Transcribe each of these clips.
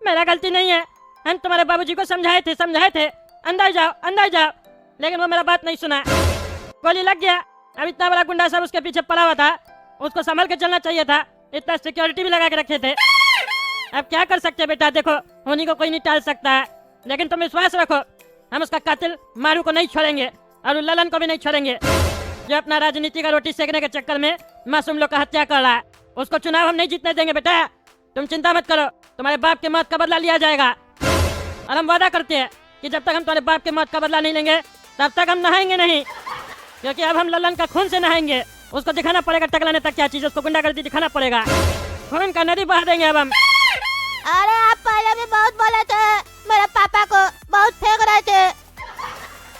मेरा गलती नहीं है। हम तुम्हारे बाबूजी को समझाए थे अंदर जाओ, लेकिन वो मेरा बात नहीं सुना। गोली लग गया। अब इतना बड़ा गुंडा सब उसके पीछे पड़ा हुआ था, उसको संभल के चलना चाहिए था। इतना सिक्योरिटी भी लगा के रखे थे। अब क्या कर सकते बेटा, देखो होनी को कोई नहीं टाल सकता है, लेकिन तुम विश्वास रखो हम उसका कातिल मारू को नहीं छोड़ेंगे और ललन को भी नहीं छोड़ेंगे, जो अपना राजनीति का रोटी सेकने के चक्कर में मासूम लोग का हत्या कर रहा है। उसको चुनाव हम नहीं जीतने देंगे बेटा, तुम चिंता मत करो। तुम्हारे बाप के मौत का बदला लिया जाएगा और हम वादा करते हैं कि जब तक हम तुम्हारे बाप के मौत का बदला नहीं लेंगे तब तक हम नहाएंगे नहीं, क्योंकि अब हम ललन का खून से नहाएंगे। उसको दिखाना पड़ेगा टकलाने तक क्या चीज, उसको गुंडागर्दी दिखाना पड़ेगा। खून का नदी बहा देंगे अब हम। अरे आप पहले भी बहुत बोले थे, मेरे पापा को बहुत फेंक रहे थे,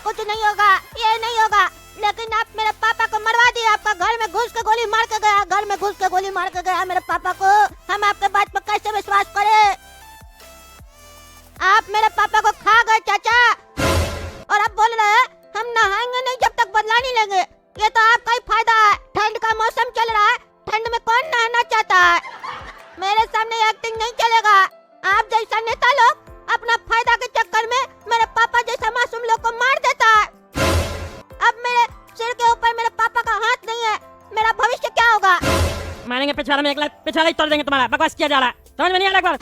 कुछ नहीं होगा, ये नहीं होगा, लेकिन आप मेरे पापा को मरवा दिए। आपका घर में घुस के गोली मार के गया, मेरे पापा को। हम आपके बात पर कैसे विश्वास करें? आप मेरे पापा को खा गए चाचा, और अब बोल रहे हैं हम नहाएंगे नहीं जब तक बदला नहीं लेंगे। ये तो आपका ही फायदा है। ठंड का मौसम चल रहा है, ठंड में कौन नहाना चाहता है? मेरे सामने एक्टिंग नहीं चलेगा। आप जैसा नेता लोग अपना फायदा के चक्कर में मेरे पापा जैसा मासूम लोग को मार देता है। अब मेरे सिर के ऊपर मेरे पापा का हाथ नहीं है, मेरा भविष्य क्या होगा? मारेंगे पिछवाड़ा में, एक लाख पिछवाड़ा ही तोड़ देंगे तुम्हारा। बकवास किया जा रहा है, समझ में नहीं आ रहा?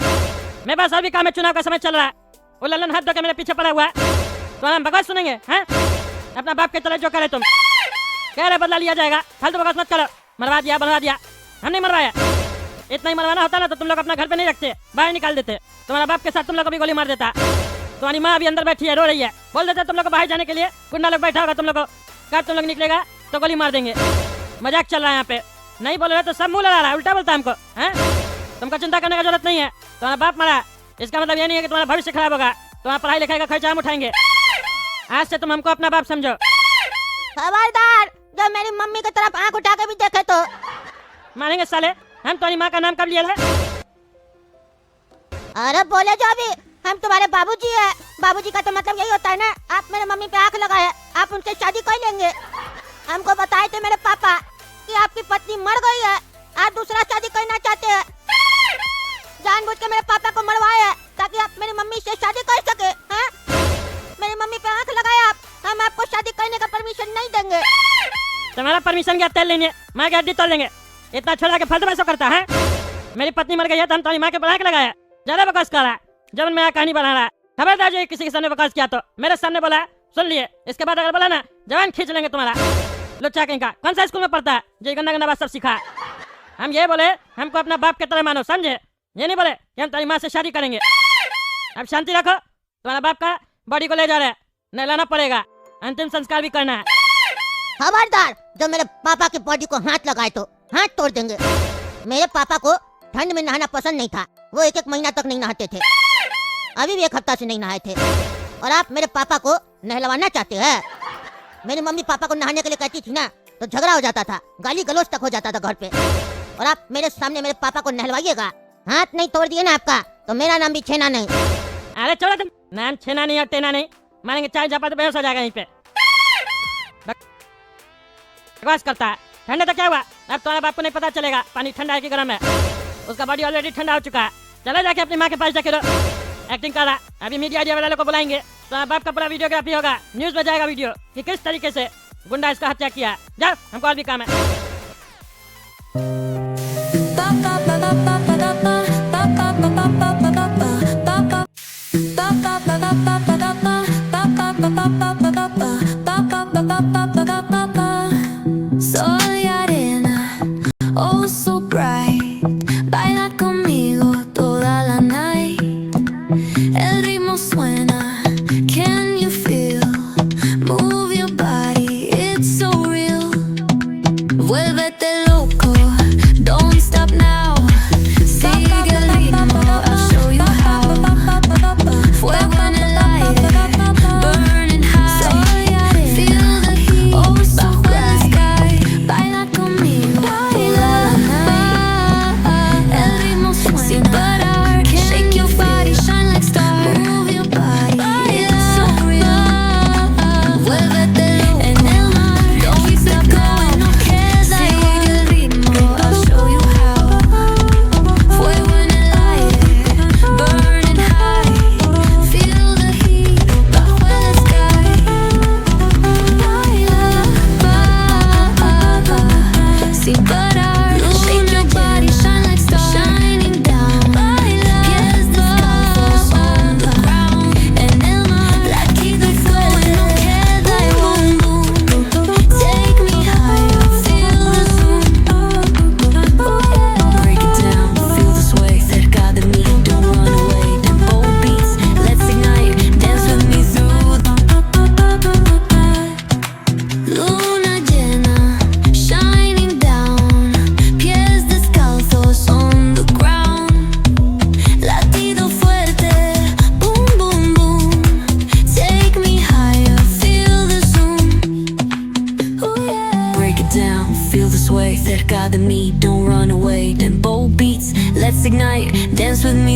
मेरे पास और भी काम है, चुनाव का समय चल रहा है। वो ललन हाथ धो के मेरे पीछे पड़ा हुआ है, तो हम बकवास सुनेंगे? हैं? अपना बाप के तरह जो करे तुम कह रहे बदला लिया जाएगा, फालतू बकवास मत करो। मरवा दिया बनवा दिया, हम नहीं मरवाया। इतना ही मरवाना होता ना तो तुम लोग अपना घर पे नहीं रखते, बाहर निकाल देते। तुम्हारा बाप के साथ तुम लोग को भी गोली मार देता। तुम्हारी माँ अभी अंदर बैठी है, रो रही है, बोल देते तुम लोग को बाहर जाने के लिए। गुंडा लोग बैठा होगा तुम लोग को, कब तुम लोग निकलेगा तो गोली मार देंगे। मजाक चल रहा है यहाँ पे, नहीं बोल रहे तो सब मुंह लड़ा रहा है, उल्टा बोलता है हमको। हैं? तुमको चिंता करने की जरूरत नहीं है। तुम्हारा बाप मरा, इसका मतलब ये नहीं है कि तुम्हारा भविष्य खराब होगा। तुम्हारा पढ़ाई लिखाई का खर्चा हम उठाएंगे। आज से तुम हमको अपना बाप समझो। खबरदार, जब मेरी मम्मी की तरफ आंख उठा के भी देखे तो मारेंगे साले। हम तुम्हारी माँ का नाम कब लिया है? अरे बोले जो अभी हम तुम्हारे बाबूजी है। बाबूजी का तो मतलब यही होता है ना, आप मेरे मम्मी पे आंख लगाए, आप उनसे शादी कर लेंगे। हमको बताए थे मेरे पापा कि आपकी पत्नी मर गई है, आप दूसरा शादी करना चाहते हैं। जानबूझ के मेरे पापा को मरवाए है ताकि आप मेरी मम्मी से शादी कर सके। हैं? मेरी मम्मी पे आंख लगाए आप, हम आपको शादी करने का परमिशन नहीं देंगे। तुम्हारा परमिशन क्या तेल लेंगे, माँ की हड्डी तोड़ लेंगे। इतना छोड़ा के फालतू पैसा करता है। मेरी पत्नी मर गई है तो हम तुम्हारी माँ के बढ़ा के लगाया। ज्यादा बकवास कर रहा है, जब मैं कहानी बना रहा है। खबरदार जो किसी के सामने बकवास किया तो मेरे सामने बोला, सुन लिए। इसके बाद अगर बोला ना जवान खींच लेंगे तुम्हारा। लुच्चा कहीं का, कौन सा स्कूल में पढ़ता है जो गंदा गंदा बात सब सिखा? हम ये बोले हमको अपना बाप के तरह मानो, समझे? ये नहीं बोले कि हम तुम्हारी माँ से शादी करेंगे। अब शांति रखो, तुम्हारा बाप का बॉडी को ले जा रहे हैं, नहलाना पड़ेगा, अंतिम संस्कार भी करना है। खबरदार, जो मेरे पापा की बॉडी को हाथ लगाए तो हाथ तोड़ देंगे। मेरे पापा को ठंड में नहाना पसंद नहीं था, वो एक महीना तक नहीं नहाते थे, अभी भी 1 हफ्ता से नहीं नहाए थे। और आप मेरे पापा को नहलवाना चाहते हैं? मेरी मम्मी पापा को नहाने के लिए कहती थी ना तो झगड़ा हो जाता था, गाली गलौज तक हो जाता था घर पे। और आप मेरे सामने मेरे पापा को नहलवाइएगा? हाथ नहीं तोड़ दिए ना आपका तो मेरा नाम भी छेना नहीं। अरे छोड़ो तुम, नाम छेना नहीं और टेना नहीं, मारेंगे चाय झापा तो बेहोश हो जाएगा यहीं पे। बकवास करता है। ठंडा तो क्या हुआ, अब तुम्हारे बाप को नहीं पता चलेगा पानी ठंडा है कि गर्म है। उसका बॉडी ऑलरेडी ठंडा हो चुका है। चलो जाके अपनी माँ के पास जाके रहो। एक्टिंग कर रहा, अभी मीडिया वाले को बुलाएंगे, तुम्हारे बाप का पूरा वीडियोग्राफी होगा, न्यूज में जाएगा वीडियो कि किस तरीके से गुंडा इसका हत्या किया। जाओ, हमको और भी काम है। Sol y arena, oh so bright, baila conmigo toda la night. El ritmo suena, can you feel? Move your body, it's so real. Vuélvete loco, don't stop now. Sigue el ritmo, I'll show you how. Fuego en el aire, burning high. Sol y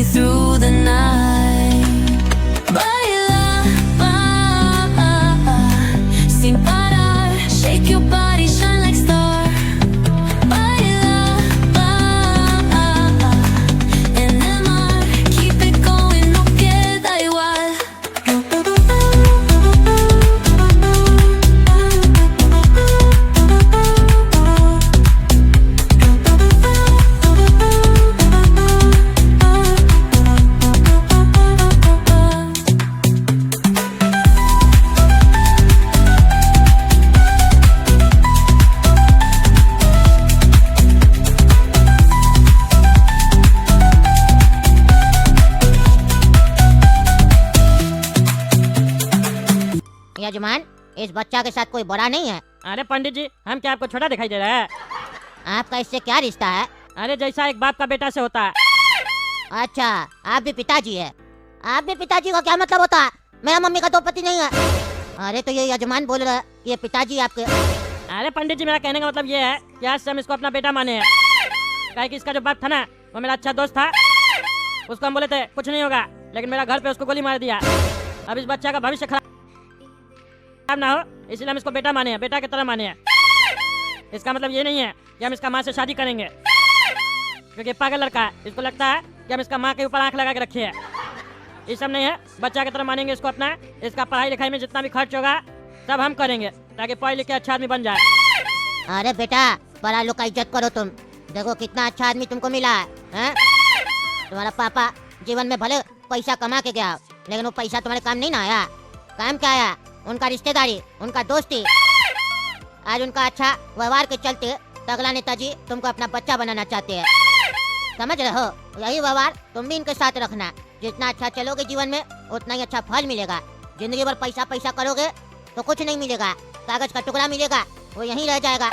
through the night. Baila, sin parar, shake your body, shine like star. Baila, en el mar, keep it going, no queda igual. यजमान, इस बच्चा के साथ कोई बड़ा नहीं है। अरे पंडित जी, हम क्या आपको छोटा दिखाई दे रहा है? आपका इससे क्या रिश्ता है? अरे जैसा एक बाप का बेटा से होता है। अच्छा, आप भी पिताजी है। आप भी पिताजी का क्या मतलब होता है? मेरा मम्मी का तो पति नहीं है। अरे तो ये यजमान बोल रहा है कि ये पिताजी आपके। अरे पंडित जी, मेरा कहने का मतलब ये है कि आज से हम इसको अपना बेटा माने हैं। काहे कि इसका जो बाप था ना, वो मेरा अच्छा दोस्त था। उसको हम बोले थे कुछ नहीं होगा, लेकिन मेरा घर पे उसको गोली मार दिया। अब इस बच्चा का भविष्य खराब ना हो, इसलिए हम इसको बेटा माने हैं, बेटा की तरह माने हैं। इसका मतलब ये नहीं है कि हम इसका माँ से शादी करेंगे, क्योंकि पागल लड़का है। इसको लगता है कि हम इसका माँ के ऊपर आंख लगा के रखे हैं। ये सब नहीं है, बच्चा की तरह मानेंगे इसको अपना। इसका पढ़ाई लिखाई में जितना भी खर्च होगा सब हम करेंगे, ताकि पढ़ लिख के अच्छा आदमी बन जाए। अरे बेटा, बड़ा लोग का इज्जत करो तुम। देखो कितना अच्छा आदमी तुमको मिला है, हैं? तुम्हारा पापा जीवन में भले पैसा कमा के गया, लेकिन वो पैसा तुम्हारे काम नहीं ना आया। काम क्या आया? उनका रिश्तेदारी, उनका दोस्ती। आज उनका अच्छा व्यवहार के चलते तगला नेताजी तुमको अपना बच्चा बनाना चाहते हैं। समझ रहे हो? यही व्यवहार तुम भी इनके साथ रखना। जितना अच्छा चलोगे जीवन में, उतना ही अच्छा फल मिलेगा। जिंदगी भर पैसा पैसा करोगे तो कुछ नहीं मिलेगा, कागज का टुकड़ा मिलेगा, वो यहीं रह जाएगा।